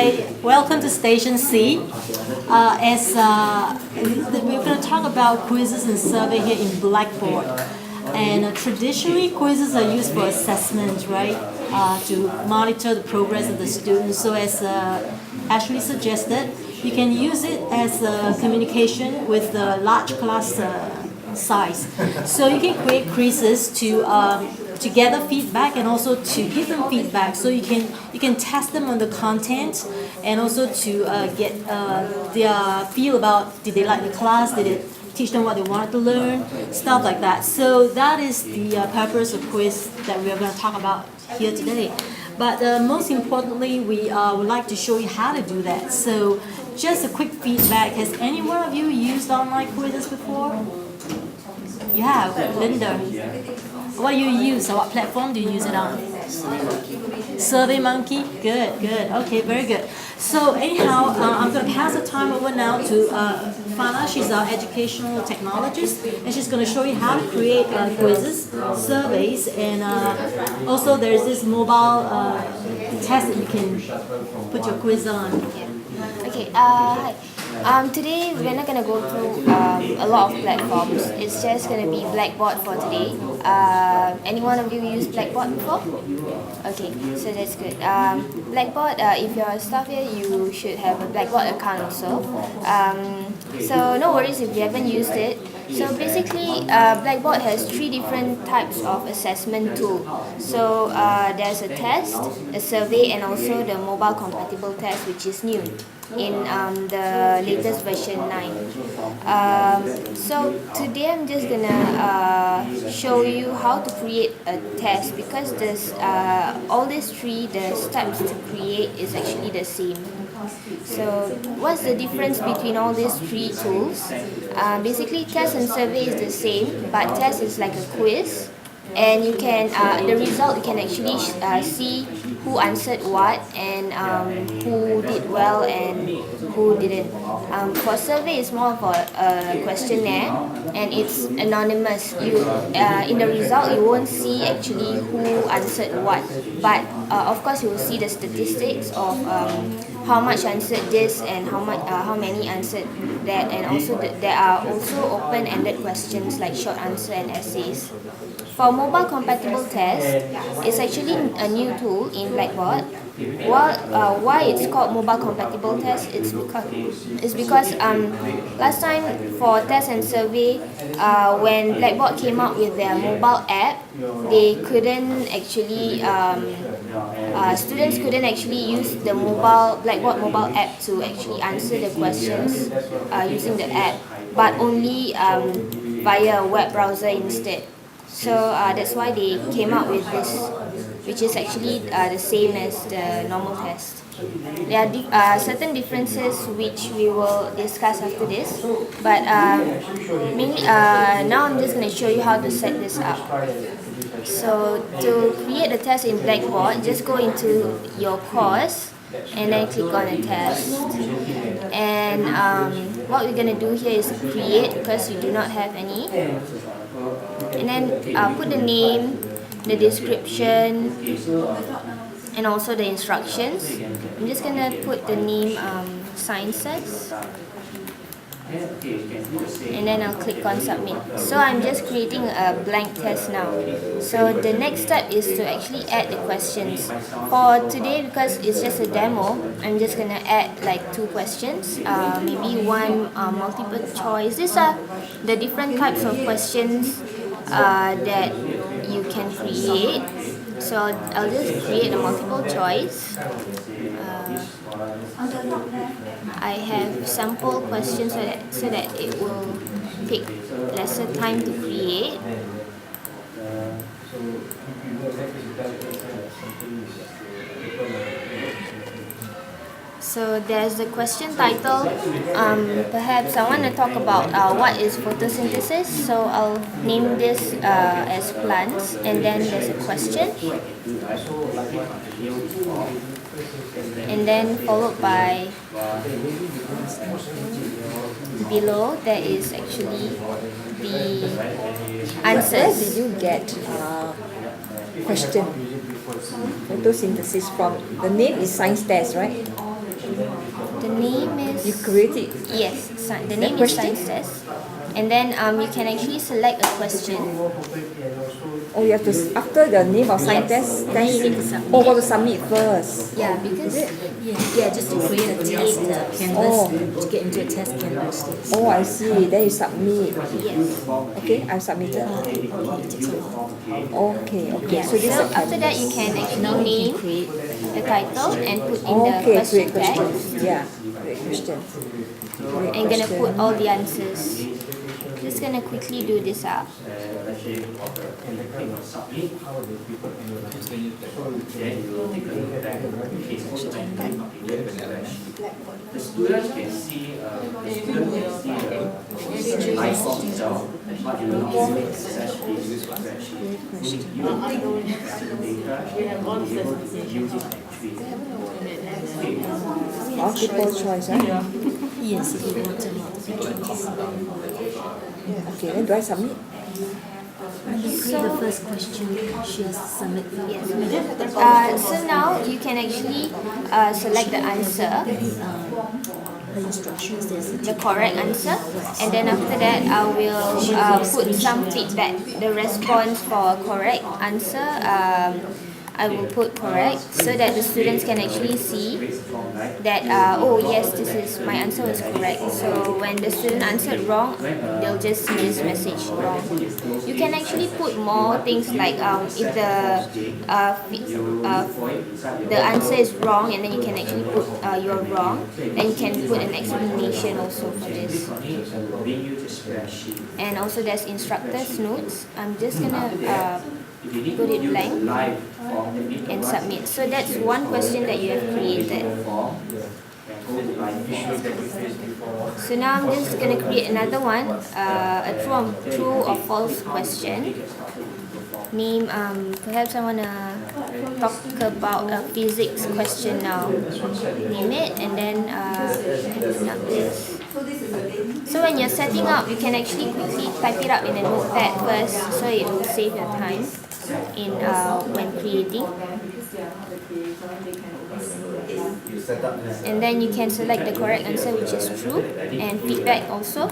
Hi, welcome to Station C. We're going to talk about quizzes and survey here in Blackboard. And traditionally, quizzes are used for assessment, right? To monitor the progress of the students. So as Ashley suggested, you can use it as communication with the large class size. So you can create quizzes to gather feedback and also to give them feedback. So you can test them on the content and also to get their feel about, did they like the class, did it teach them what they wanted to learn, stuff like that. So that is the purpose of quiz that we are going to talk about here today. But most importantly, we would like to show you how to do that. So just a quick feedback. Has any one of you used online quizzes before? You have, Linda. What do you use? What platform do you use it on? SurveyMonkey? Good, good. Okay, very good. So anyhow, I'm going to pass the time over now to Fana. She's our educational technologist, and she's going to show you how to create quizzes, surveys, and also there's this mobile test that you can put your quiz on. Okay, hi. Today we're not going to go through a lot of platforms. It's just going to be Blackboard for today. Any one of you use Blackboard before? Okay, so that's good. Blackboard, if you're a staff here, you should have a Blackboard account also. So no worries if you haven't used it. So basically, Blackboard has 3 different types of assessment tool. So there's a test, a survey, and also the mobile compatible test, which is new in the latest version 9. So today I'm just gonna show you how to create a test, because there's all these 3, the steps to create is actually the same. So what's the difference between all these 3 tools? Basically, test and survey is the same, but test is like a quiz, and you can the result you can actually see who answered what and who did well and who didn't. For survey, it's more of a questionnaire, and it's anonymous. You in the result you won't see actually who answered what, but of course you will see the statistics of how much answered this and how many answered that, and also there are also open-ended questions like short answer and essays. For mobile compatible test, it's actually a new tool in Blackboard. Why it's called mobile compatible test? It's because last time for test and survey, when Blackboard came out with their mobile app, they couldn't actually students couldn't actually use the Blackboard mobile app to actually answer the questions using the app, but only via a web browser instead. So that's why they came out with this, which is actually the same as the normal test. There are certain differences which we will discuss after this, but mainly now I'm just going to show you how to set this up. So to create a test in Blackboard, just go into your course and then click on a test. And what we're going to do here is create, because you do not have any. And then put the name, the description, and also the instructions. I'm just going to put the name sciences, and then I'll click on submit. So I'm just creating a blank test now. So the next step is to actually add the questions. For today, because it's just a demo, I'm just going to add like 2 questions, maybe 1 multiple choice. These are the different types of questions that you can create. So I'll just create a multiple choice. I have sample questions so that it will take lesser time to create. So there's the question title. Perhaps I want to talk about what is photosynthesis. So I'll name this as plants, and then there's a question, and then followed by below there is actually the answers. Where did you get question photosynthesis from? The name is science test, right? The name is... You create it. Yes, the That name is question? science test. And then you can actually select a question. Oh, you have to, after the name of science Yes. test, then You need to submit. oh, got to submit first. Yeah, because... Yeah, just to create a test canvas Oh. to get into a test canvas. Yes. Oh, I see. Then you submit. Yes. Okay, I've submitted. Okay, it takes a while. Okay. Yeah. So this So is a after that, you can actually name Create. the title and put in the okay, question great question. tag. Yeah, great question. Great And gonna question. put all the answers. Just gonna quickly do this up. The students can see live itself, but you will not see the successful spreadsheet. You will have the data and be able to use it actually. Multiple choice, huh? Yes, if you want to. Okay, then do I submit? When you create the first question, she has to submit. Yes. So now you can actually select the answer, The instructions there's the correct answer, and then after that I will put some feedback. The response for correct answer, I will put correct so that the students can actually see that oh yes, this is my answer was correct. So when the student answered wrong, they'll just see this message wrong. You can actually put more things like if the answer is wrong and then you can actually put you're wrong, then you can put an explanation also for this. And also there's instructor's notes. I'm just gonna put it blank and submit. So that's one question that you have created. So now I'm just going to create another one, a true or false question. Name, perhaps I want to talk about a physics question now. Name it and then open up this. So when you're setting up, you can actually quickly type it up in a notepad first so it will save your time in when creating. And then you can select the correct answer, which is true, and feedback also.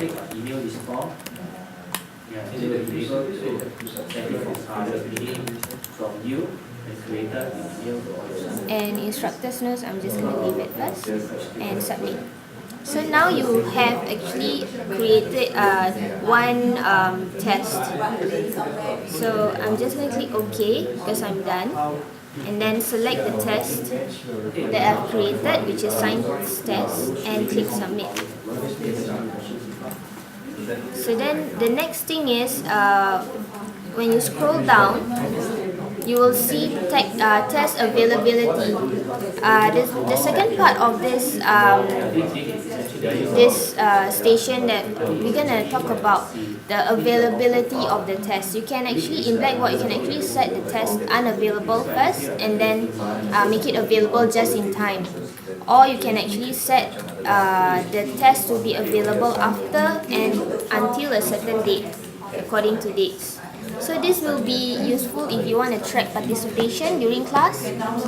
And instructor's notes, I'm just going to leave it first and submit. So now you have actually created one test. So I'm just going to click OK because I'm done. And then select the test that I've created, which is science test, and click submit. So then the next thing is when you scroll down, you will see test availability. The second part of this station that we're gonna talk about the availability of the test. You can actually in BlackBoard you can actually set the test unavailable first and then make it available just in time. Or you can actually set the test to be available after and until a certain date, according to dates. So this will be useful if you want to track participation during class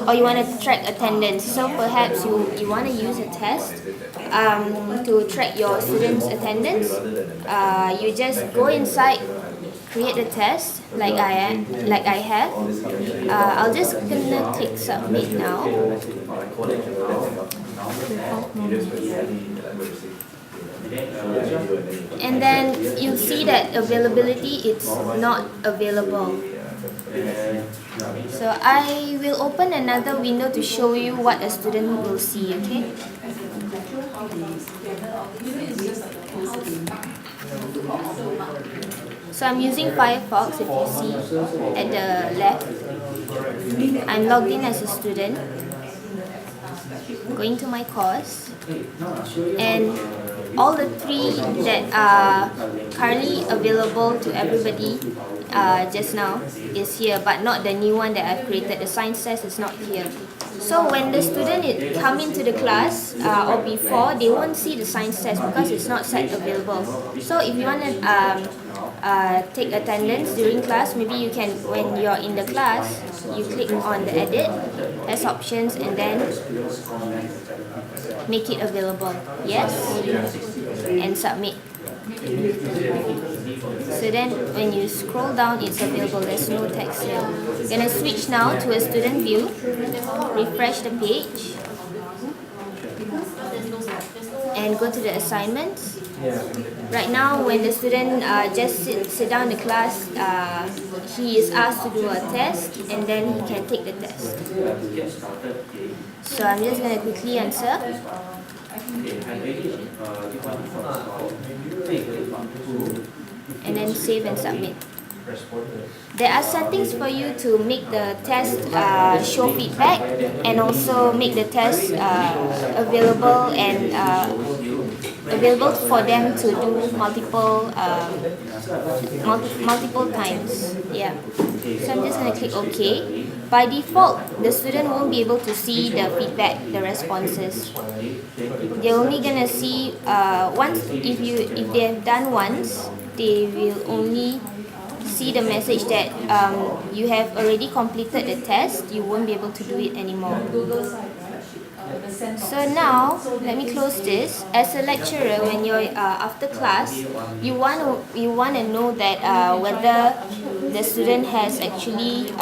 or you want to track attendance. So perhaps you want to use a test to track your students' attendance. You just go inside, create a test like I have. I'll just gonna click submit now. And then you'll see that availability it's not available. So I will open another window to show you what a student will see, okay? So I'm using Firefox, if you see at the left. I'm logged in as a student. Going to my course. And all the three that are currently available to everybody just now is here, but not the new one that I've created. The science test is not here. So when the student come into the class or before, they won't see the science test because it's not set available. So if you want to take attendance during class. Maybe you can, when you're in the class, you click on the edit as options and then make it available. Yes, and submit. So then when you scroll down, it's available. There's no text here. I'm gonna switch now to a student view. Refresh the page and go to the assignments. Right now, when the student just sit down in the class, he is asked to do a test and then he can take the test. So I'm just going to quickly answer. And then save and submit. There are settings for you to make the test show feedback and also make the test available and available for them to do multiple times. Yeah. So I'm just gonna click OK. By default, the student won't be able to see the feedback, the responses. They're only gonna see once if they have done once, they will only see the message that you have already completed the test. You won't be able to do it anymore. So now, let me close this. As a lecturer, when you're after class, you want to know that whether the student has actually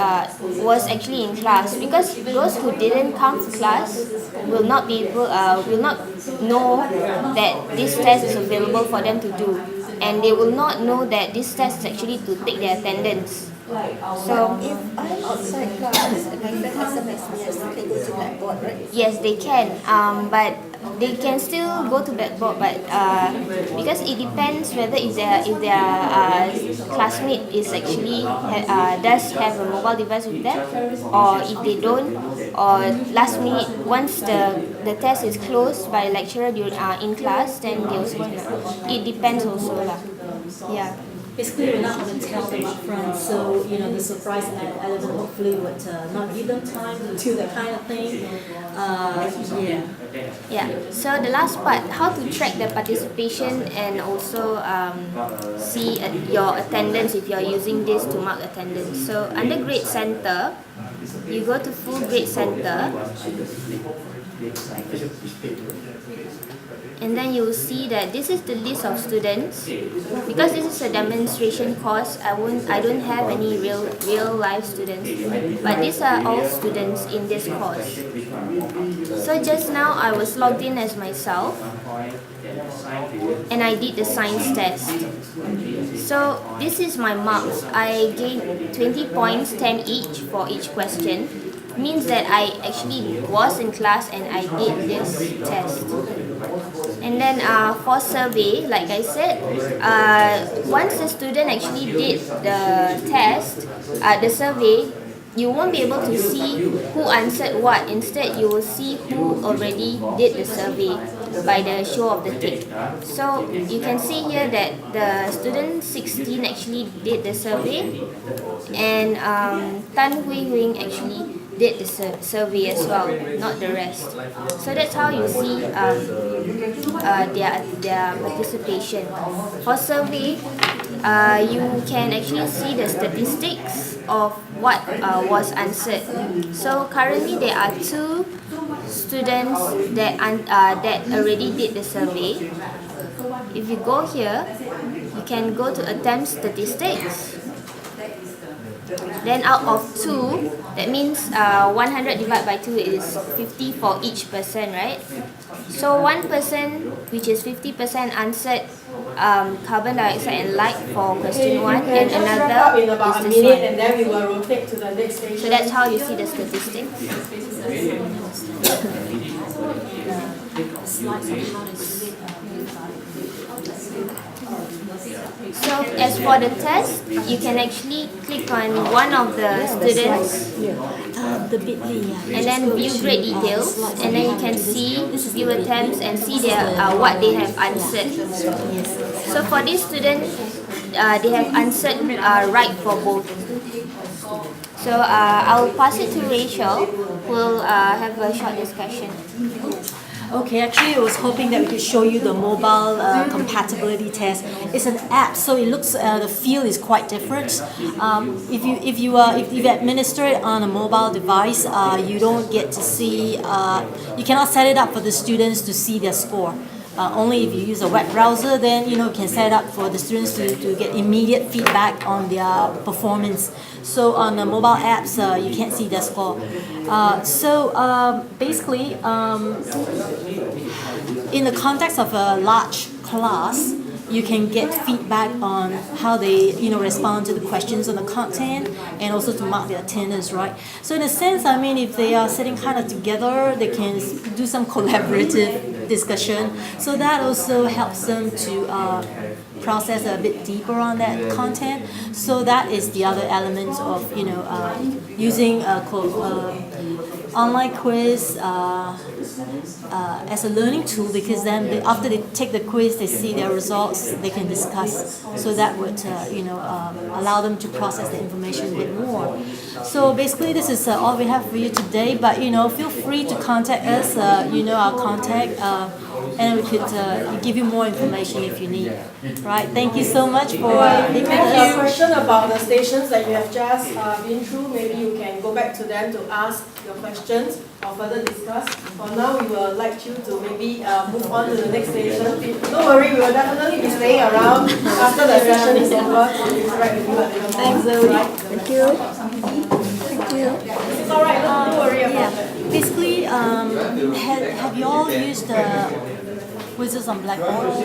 was actually in class, because those who didn't come to class will not know that this test is available for them to do, and they will not know that this test is actually to take their attendance. So If I'm outside class and my friend SMS me, I still can go to BlackBoard, right? yes, they can, but they can still go to BlackBoard, but because it depends whether if their classmate is actually does have a mobile device with them, or if they don't, or last minute once the test is closed by the lecturer in class, then they also cannot. It depends also lah. Yeah. Basically, we're not going to tell them up front, so the surprise element hopefully would not give them time to do that kind of thing. Yeah. So the last part, how to track the participation and also see your attendance if you're using this to mark attendance. So under Grade Center, you go to Full Grade Center. And then you will see that this is the list of students. Because this is a demonstration course, I don't have any real life students, but these are all students in this course. So just now I was logged in as myself and I did the science test. So this is my marks. I gained 20 points, 10 each for each question. Means that I actually was in class and I did this test. And then for survey, like I said, once the student actually did the test, the survey, you won't be able to see who answered what. Instead, you will see who already did the survey by the show of the tick. So you can see here that the student 16 actually did the survey, and Tan Hui Wing actually did the survey as well, not the rest. So that's how you see their participation. For survey, you can actually see the statistics of what was answered. So currently there are 2 students that already did the survey. If you go here, you can go to attempt statistics. Then out of 2, that means 100 divided by 2 is 50 for each person, right? So one person, which is 50%, answered carbon dioxide and light for question 1, and another is this one. And then we will rotate to the next station. So that's how you see the statistics. So as for the test, you can actually click on one of the students The bit.ly, and then view grade details, and then you can see view attempts and see their what they have answered. So for this student, they have answered right for both. So I'll pass it to Rachel, who will have a short discussion. Okay, actually I was hoping that we could show you the mobile compatibility test. It's an app, so it looks, the feel is quite different. If you administer it on a mobile device, you don't get to see, you cannot set it up for the students to see their score. Only if you use a web browser, then you can set it up for the students to get immediate feedback on their performance. So on the mobile apps, you can't see their score. Basically, in the context of a large class, you can get feedback on how they respond to the questions on the content, and also to mark their attendance, right? So in a sense, I mean, if they are sitting kind of together, they can do some collaborative discussion. So that also helps them to process a bit deeper on that content. So that is the other element of using online quiz as a learning tool, because then after they take the quiz, they see their results, they can discuss. So that would allow them to process the information a bit more. So basically, this is all we have for you today. But feel free to contact us. Our contact, and we could give you more information if you need. Right? Thank you so much for being with If you have a us. question about the stations that you have just been through, maybe you can go back to them to ask your questions or further discuss. For now, we would like you to maybe move on to the next station. Don't worry, we will definitely be staying around after the session is over to interact with you a little more. Thanks, Zoe. Thank you. Thank you. It's alright, don't worry about it. Basically, have you all used quizzes on BlackBoard?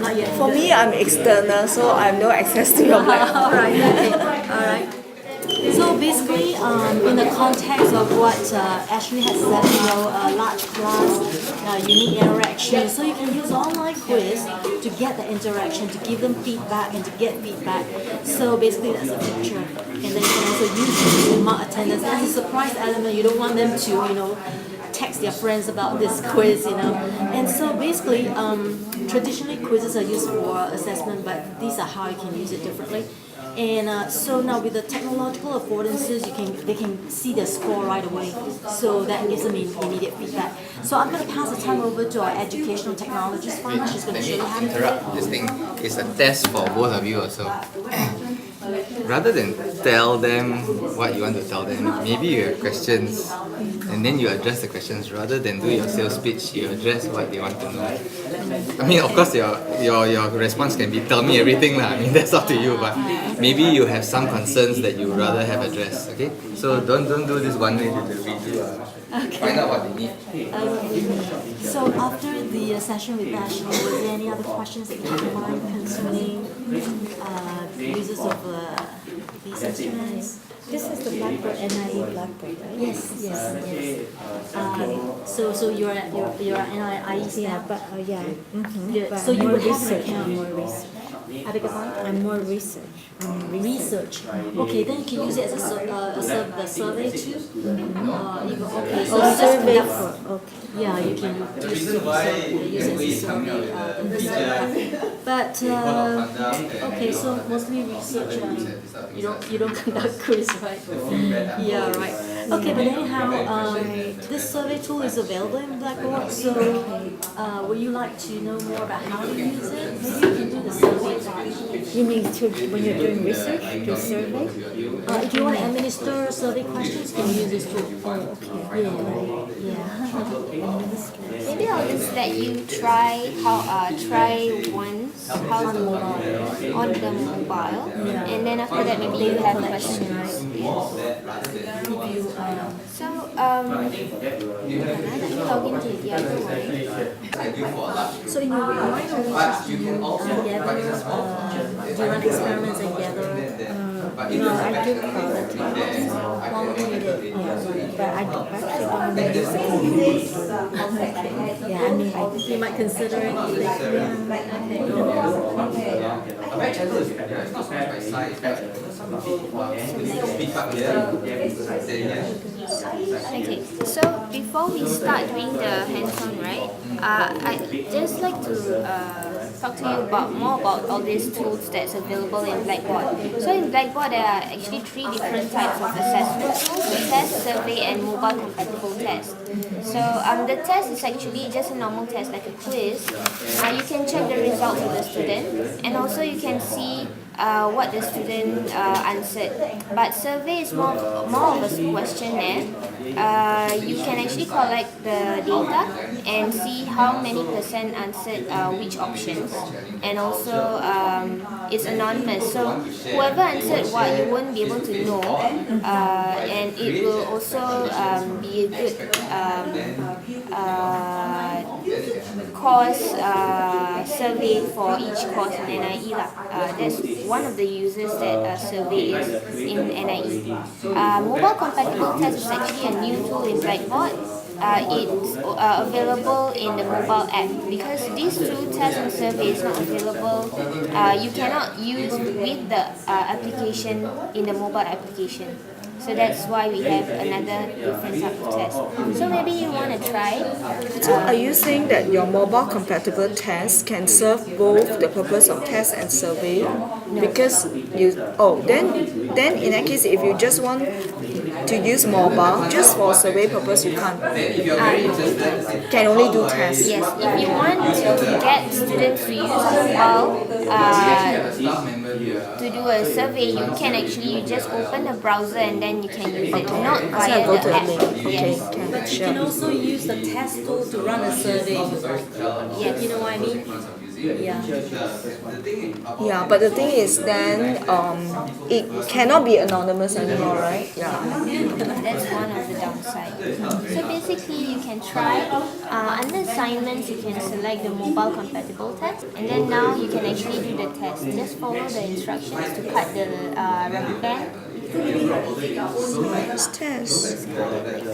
Not yet. For me, I'm external, so I have no access to your blackboard. All right. Okay. All right. So basically, in the context of what Ashley has said, a large class, unique interaction, so you can use online quiz to get the interaction, to give them feedback and to get feedback. So basically, that's a feature. And then you can also use it to mark attendance. As a surprise element, you don't want them to, text their friends about this quiz, And so basically, traditionally quizzes are used for assessment, but these are how you can use it differently. And so now with the technological affordances, they can see their score right away. So that gives them immediate feedback. So I'm going to pass the time over to our educational technologist partner. She's going to show you how to do Interrupt. it. This thing is a test for both of you also. Rather than tell them what you want to tell them, maybe you have questions and then you address the questions. Rather than do your sales pitch, you address what they want to know. I mean, of course, your response can be tell me everything lah. I mean, that's up to you. But maybe you have some concerns that you would rather have addressed. Okay, so don't do this one way delivery. Find out what they need. So after the session with Ashley, was there any other questions that you had in mind concerning users of these instruments? This is the Blackboard, NIE Blackboard, right? Yes. So you're an NIE staff. But yeah. Yeah, But so you more would have an research. account. More research. I beg your pardon? I'm more research. Research. Okay, then you can use it as the survey too. Okay, so just Survey conduct. for, okay. Yeah, you can use it as a survey. But okay, so mostly research. You don't conduct quiz, right? Yeah, right. Okay, but anyhow, this survey tool is available in BlackBoard. So, would you like to know more about how to use it? Maybe you can do the survey. You mean when you're doing research, do survey? If you want to administer survey questions, you can use this tool. Oh, okay. Yeah. Maybe I'll just let you try once how to on the mobile, and then after that maybe you have questions. So log into the other one. So in your line of research, do you gather, do you run experiments and gather? No, I do quality. Quality you did. But I actually don't use the computer. Yeah, I mean, You might consider it. Okay, so before we start doing the hands-on, right, I'd just like to talk to you more about all these tools that's available in Blackboard. So in Blackboard, there are actually 3 different types of assessment tools: test, survey, and mobile compatible test. So the test is actually just a normal test, like a quiz. You can check the results of the student, and also you can see what the student answered. But survey is more of a questionnaire. You can actually collect the data and see how many percent answered which options, and also it's anonymous, so whoever answered what, you won't be able to know, and it will also be a good course survey for each course in NIE lah. That's one of the uses that survey is in NIE. Mobile compatible test is actually a new tool in Blackboard. It's available in the mobile app, because these 2 tests and surveys not available. You cannot use with the application in the mobile application. So that's why we have another different type of test. So maybe you want to try. So are you saying that your mobile compatible test can serve both the purpose of test and survey? Because then in that case, if you just want to use mobile just for survey purpose, you can't. Can only do tests. Yes, if you want to get students to use mobile to do a survey, you can actually just open the browser and then you can use it, not So via I go the to the app. link. Okay, Yes. can, But you can sure. also use the test tool to run a survey. Yes. You know what I mean? Yeah. Yeah, but the thing is then it cannot be anonymous anymore, right? Yeah. That's one of the downsides. So basically, you can try. Under assignments, you can select the mobile compatible test, and then now you can actually do the test. Just follow the instructions to cut the rubber band. It's test. Like that.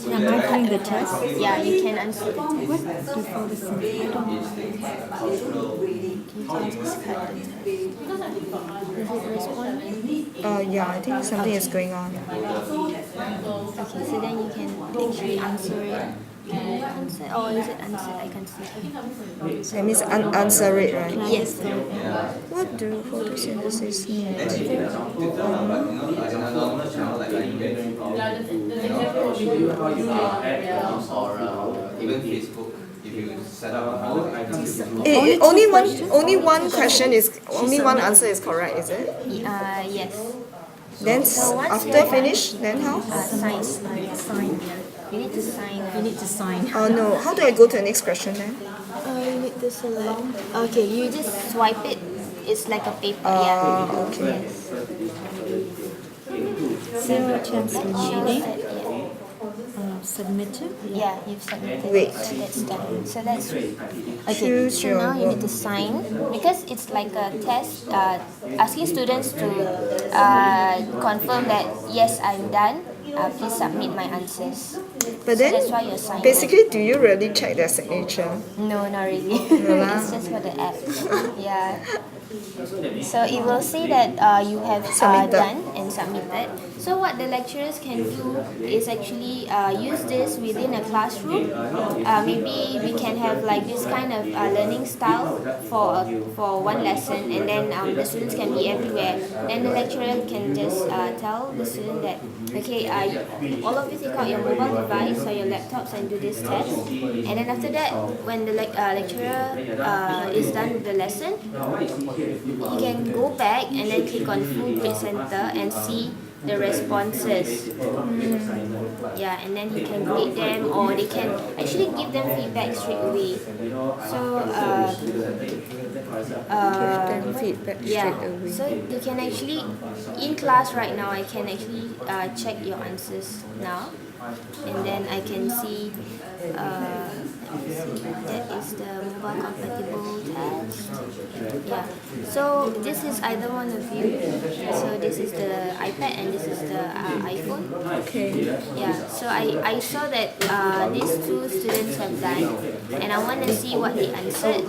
Am I doing the test? Yeah, you can answer the test. Before the survey. I don't know. You can just cut the test. Is it responding? Yeah, I think something is going on. Okay, so then you can actually answer it. Can you answer? Or is it answered? I can see. So that means answer it, right? Yes. What do photosynthesis mean? Even Facebook, if you set up Only one question is only one answer is correct, is it? Yes. Then once after you're done- finish, then how? Sign. Sign. You need to sign. You need to sign. Oh no, how do I go to the next question then? You need to select. Okay, you just swipe it. It's like a paper. Yeah. Okay. Yes. Zero chance That shows remaining. that, yeah. Submitted. Yeah, you've submitted. Wait. So that's done. So that's okay. Choose So your now you need to sign, because it's like a test, asking students to confirm that yes, I'm done. Please submit my answers. But So then, that's why you're signing. basically, do you really check their signature? No, not really. lah. It's just for the app. Yeah. So it will say that you have Submitted. done and submitted. So what the lecturers can do is actually use this within a classroom. Maybe we can have like this kind of learning style for one lesson, and then the students can be everywhere. Then the lecturer can just tell the student that, okay, all of you take out your mobile device or your laptops and do this test. And then after that, when the lecturer is done with the lesson, you can go back and then click on Full Grade Center and see the responses. Yeah, and then he can grade them, or they can actually give them feedback straight away. So Then feedback yeah, straight away. so you can actually, in class right now, I can actually check your answers now, and then I can see that is the mobile compatible test. Yeah, so this is either one of you. So this is the iPad and this is the iPhone. Okay. Yeah, so I saw that these 2 students have done, and I want to see what they answered.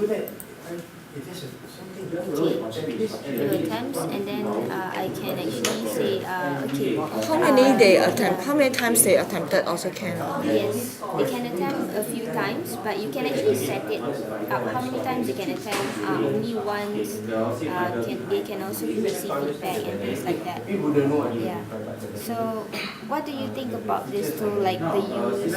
few attempts, and then I can actually say, okay. How many they attempt? How many times they attempted also can? Yes, they can attempt a few times, but you can actually set it up. How many times they can attempt? Only once. They can also receive feedback and things like that. Yeah. So, what do you think about this tool, like the use?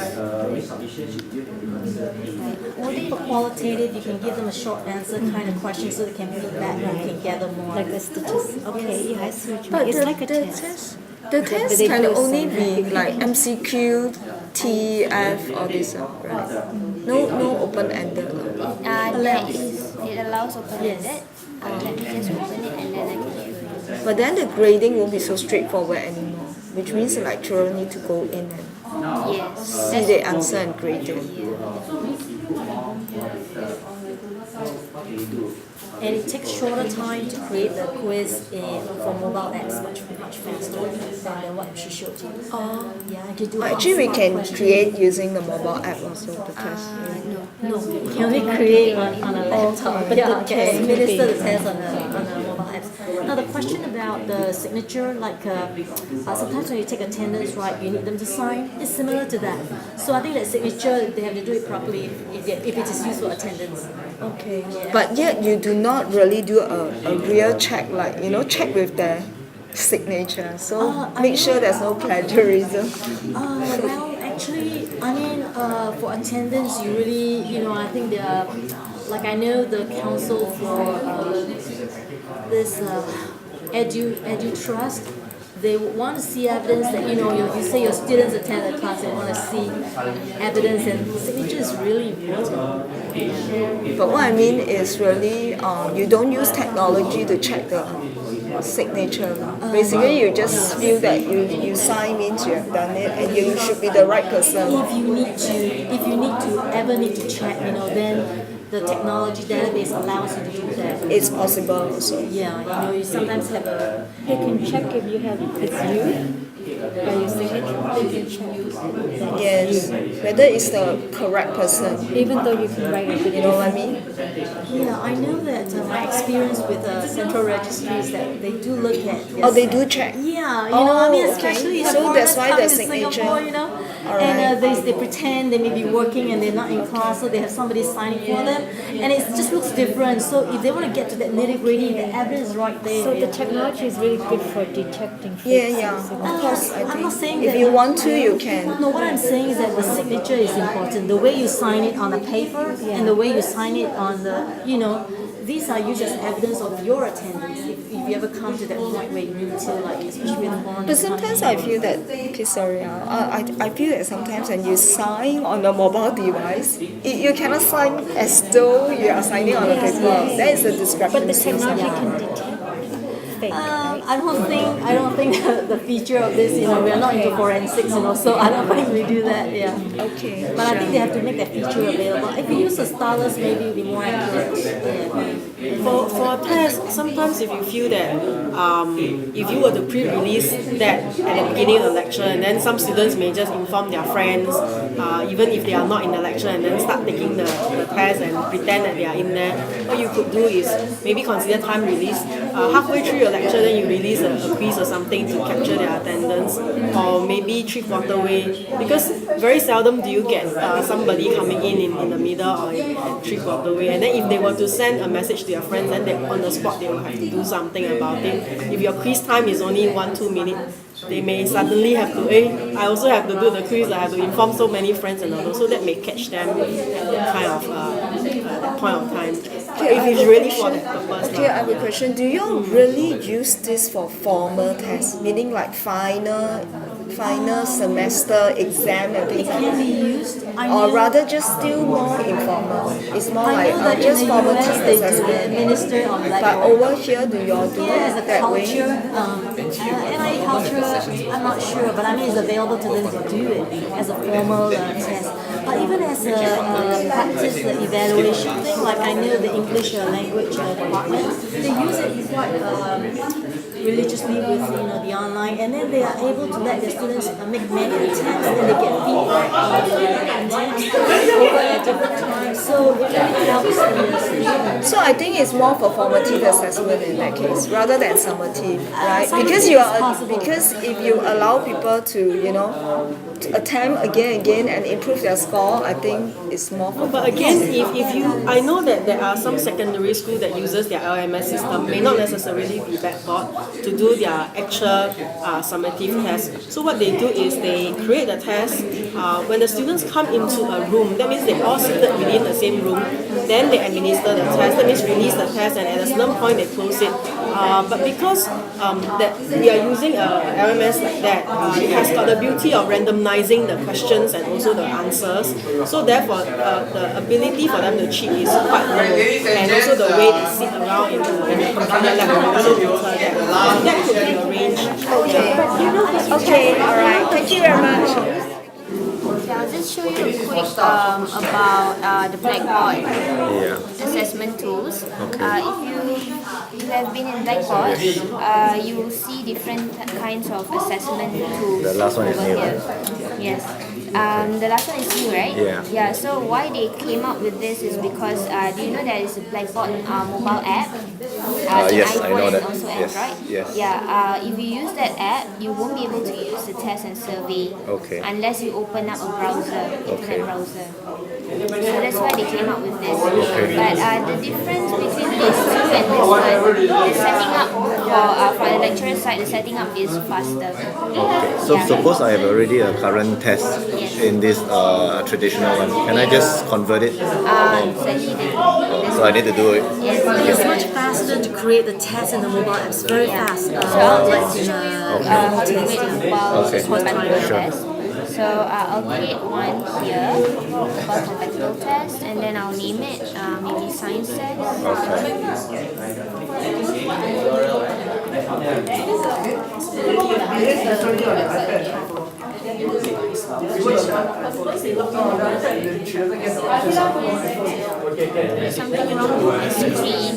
Only for qualitative, you can give them a short answer kind of question so they can feedback and you can gather more. Like the statistics. Okay, yeah, I see what you mean. But It's the, like a the test. The test they can do only some- be like MCQ, TF, all this, right? No open-ended. It allows open-ended. Let me just open it and then I can show you. But then the grading won't be so straightforward anymore, which means like children need to go in and Yes. see the answer and grade it. And it takes shorter time to create the quiz for mobile apps, much faster than what she showed you. Oh, yeah, I can do Actually, we smart can questions. create using the mobile app also, the test. No, you can only create on a laptop. But yeah, the okay, test administer will the test on a mobile apps. Now the question about the signature, like sometimes when you take attendance, right, you need them to sign. It's similar to that. So I think that signature, they have to do it properly if it is used for attendance. Okay. But yet you do not really do a real check, like, check with their signature. So make sure there's no plagiarism. Well, actually, I mean, for attendance, you really, I think there are, like I know the council for this edu trust, they want to see evidence that, you say your students attend the class, they want to see evidence, and signature is really important. But what I mean is really, you don't use technology to check the signature. Basically, you just feel that you sign means you have done it, and you should be the right person. If you ever need to check, then the technology database allows you to do that. It's possible also. Yeah, you sometimes have a. They can check if you have it's you by your signature. They can check. Yes, whether it's the correct person. Even though you can write it. You know what I mean? Yeah, I know that my experience with central registry is that they do look at. Oh, they do check. Yeah, Oh, okay. especially So foreigners that's why coming the to signature- Singapore, Alright. and they pretend they may be working and they're not in class, so they have somebody signing for them, and it just looks different. So if they want to get to that nitty gritty, the evidence is right there. So the technology is really good for detecting fakes. Yeah. Of course, I I'm not think saying if that- you want to, you can. No, what I'm saying is that the signature is important. The way you sign it on a paper and the way you sign it on the, these are used as evidence of your attendance. If you ever come to that point where you need to, like, especially with foreigners. But sometimes I feel that, okay, sorry, I feel that sometimes when you sign on a mobile device, you cannot sign as though you are signing on a paper. That is the discrepancy. But the technology can detect fake, right? I don't think the feature of this, we are not into forensics, so I don't think we do that, yeah. Okay. But I think they have to make that feature available. If you use a stylus, maybe it'll be more accurate. Yeah. For tests, sometimes if you feel that if you were to pre-release that at the beginning of the lecture, and then some students may just inform their friends, even if they are not in the lecture, and then start taking the test and pretend that they are in there, what you could do is maybe consider time release. Halfway through your lecture, then you release a quiz or something to capture their attendance, or maybe 3/4 way, because very seldom do you get somebody coming in the middle or at 3/4 way, and then if they were to send a message to their friends, then on the spot they will have to do something about it. If your quiz time is only 1-2 minutes, they may suddenly have to, I also have to do the quiz, I have to inform so many friends and all, so that may catch them kind of that point of time. If it's really for that purpose. Okay, I have a question. Do you really use this for formal tests, meaning like final semester exam and things like Can that? be used. Or rather just still more informal? It's more I like know that in just the formal US team they do assessment. administer on But BlackBoard. over here, do you all do Yeah, as it a that way? culture, NIE culture, I'm not sure, but I mean it's available to them to do it as a formal test. But even as a practice evaluation thing, like I know the English language department, they use it quite religiously with the online, and then they are able to let their students make many attempts, and then they get feedback on the content over at different times. So it really helps the students. So I think it's more for formative assessment in that case, rather than summative, right? Summative is possible. Because if you allow people to to attempt again and again and improve their score, I think it's more for. But again, if you, I know that there are some secondary school that uses their LMS system, may not necessarily be BlackBoard, to do their actual summative test. So what they do is they create a test. When the students come into a room, that means they all seated within the same room. Then they administer the test. That means release the test, and at a certain point they close it. But because that we are using a LMS like that, it has got the beauty of randomizing the questions and also the answers. So therefore, the ability for them to cheat is quite low, and also the way they sit around in the computer lab will also deter that. So that could be arranged. Okay, all right. Thank you very much. Okay, I'll just show you quick about the BlackBoard assessment tools. If you have been in BlackBoard, you will see different kinds of assessment tools. The last one is over new, here. Yes. The last one is new, right? Yeah. Yeah. So why they came up with this is because do you know there is a BlackBoard mobile app? In Yes, I iPhone know and that. also Yes, Android. yes. Yeah. If you use that app, you won't be able to use the test and survey Okay. unless you open up a browser, internet Okay. browser. So that's why they came up with this. Okay. But the difference between these two and this one, the setting up for the lecturer side, the setting up is faster. Okay. So Yeah. suppose I have already a current test in this traditional one. Can I just convert it? Sadly, So I need to do it. yes. It's much faster to create the test in the mobile app. It's very fast. So I'll Like just in show you a how to create a mobile Okay. compatible Sure. test. So I'll create one here, mobile compatible test, and then I'll name it maybe science test. There's something wrong with the screen.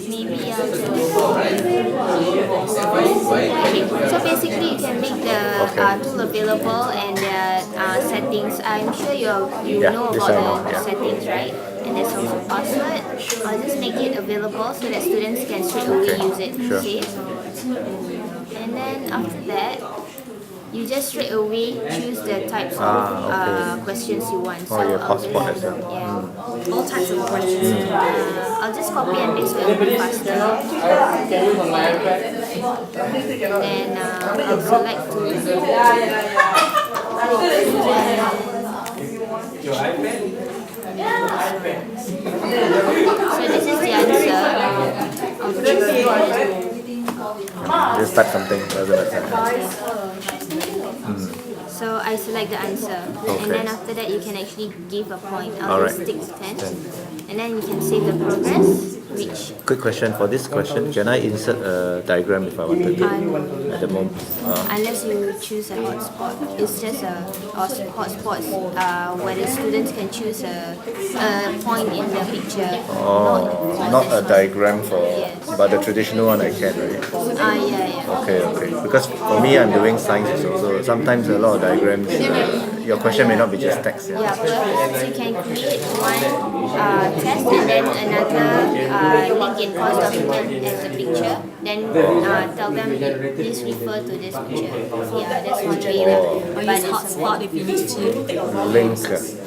Maybe I'll just... Okay. So basically you can make the tool available and the settings. I'm sure you know this I know, about the yeah. settings, right? And there's also password. I'll just make it available so that students can straight away use it. Sure. Okay? And then after that, you just straight away choose the types of questions you want. So your I'll passport just- as well. Yeah. all types of questions. I'll just copy and paste so it'll be faster. Then I'll select so this is the answer. I'll choose Just type something. Doesn't matter. So I select the answer, and then after that you can actually give a point. I'll Alright. just stick 10, and then you can save the progress. Which Quick question for this question. Can I insert a diagram if I wanted to? At the moment. unless you choose a hotspot, it's just a hotspots where the students can choose a point in the picture. Not a diagram for, Yes. but the traditional one I can, right? Yeah. Okay. Because for me, I'm doing science also, so sometimes a lot of diagrams. Your question may not be just text. Yeah. Yeah, so you can create one test and then another link in course document as a picture. Then tell them please refer to this picture. Yeah, that's one way. Or use hotspot if you need to. Link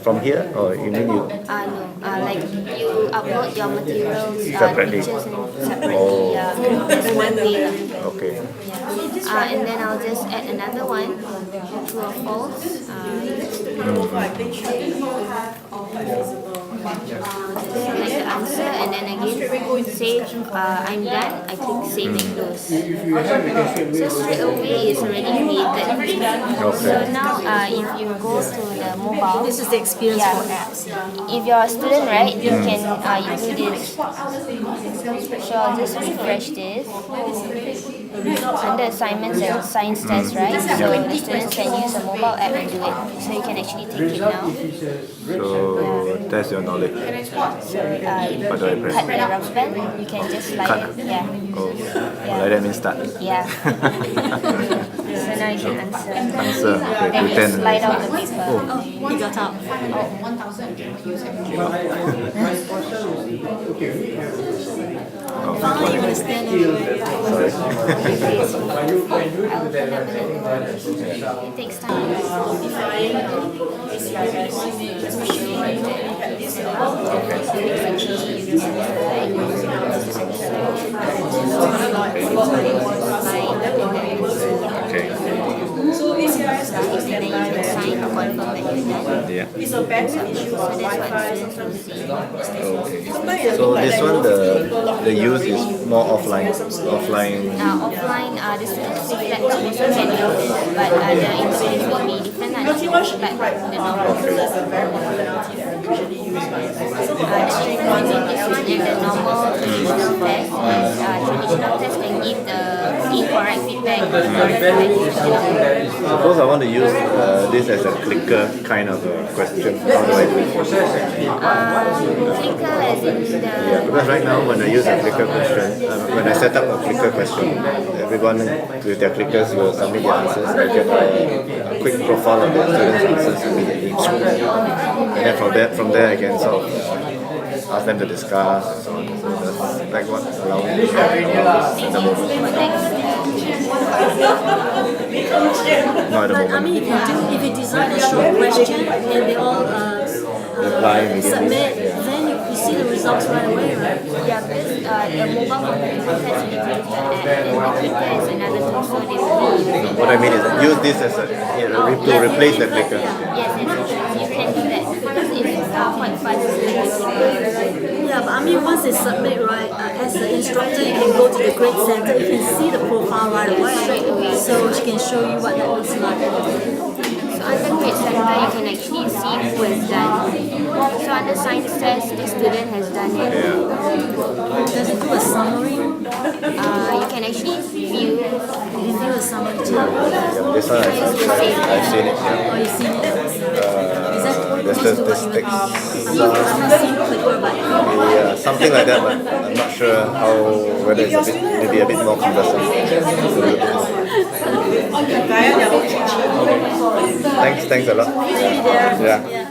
from here, or you mean you? No, like you upload your materials, Separately. pictures and separately. Oh. Yeah, that's one way. Okay. And then I'll just add another one, true or false. Select the answer and then again save. I'm done. I click save and close. So straight away it's already created. So now if you go to the mobile, This is the experience Yeah. for apps. if you're a student, right, you can you do this. So I'll just refresh this. Under assignments and science tests, right? So the students can use a mobile app and do it. So you can actually take it now. So that's your knowledge. So What do I press? cut the rubber band, you can just slide Cut. it. Yeah. Oh, like that means start. Yeah. So now you can answer. Answer. Okay, Then you pretend. slide out the paper. Oh, he got out. Oh, Fine, you will stand over. sorry. It takes time. Okay. So ACIS Then you can sign or confirm that you're done. Yeah. is a bank issue So of that's what Wi-Fi. students will see. Okay. So this one, the use is more offline. Offline, the students with laptop also can use it, but the interface will be different and not like the normal. That's a very popular LT that we usually use. The difference in this one and the normal traditional test is traditional test can give the incorrect feedback. Suppose I want to use this as a clicker kind of a question. How do I do it? Clicker as in Yeah, the because right now when I use a clicker question, when I set up a clicker question, everyone with their clickers will submit their answers. I get a quick profile of the students' answers immediately. And then from there I can sort of ask them to discuss and so on. So that's like what allows me to at the moment. Not at the But I moment. mean, if you design a short question and they all Reply immediately. submit, then you see the results right away, right? yeah, because the mobile computer test will use the app and the clicker is another tool, so they will be using. What I mean is use this as to replace the clicker. Yes, you can do that because it's quite fast to make the clicker. Yeah, but I mean, once they submit, right, as the instructor, you can go to the grade center, you can see the profile right away. So she can show you what that looks like. So under grade center, you can actually see who has done. So under science test, this student has done it. Does it do a summary? You can actually view. You can do a summary too. Yeah, this one I've seen it. Yeah. Oh, you've seen it? Is that The close to what you statistics. I've not seen Clicker, but Yeah, something like that, but I'm not sure whether it's a bit, maybe a bit more cumbersome. Thanks a lot. maybe they're, Yeah.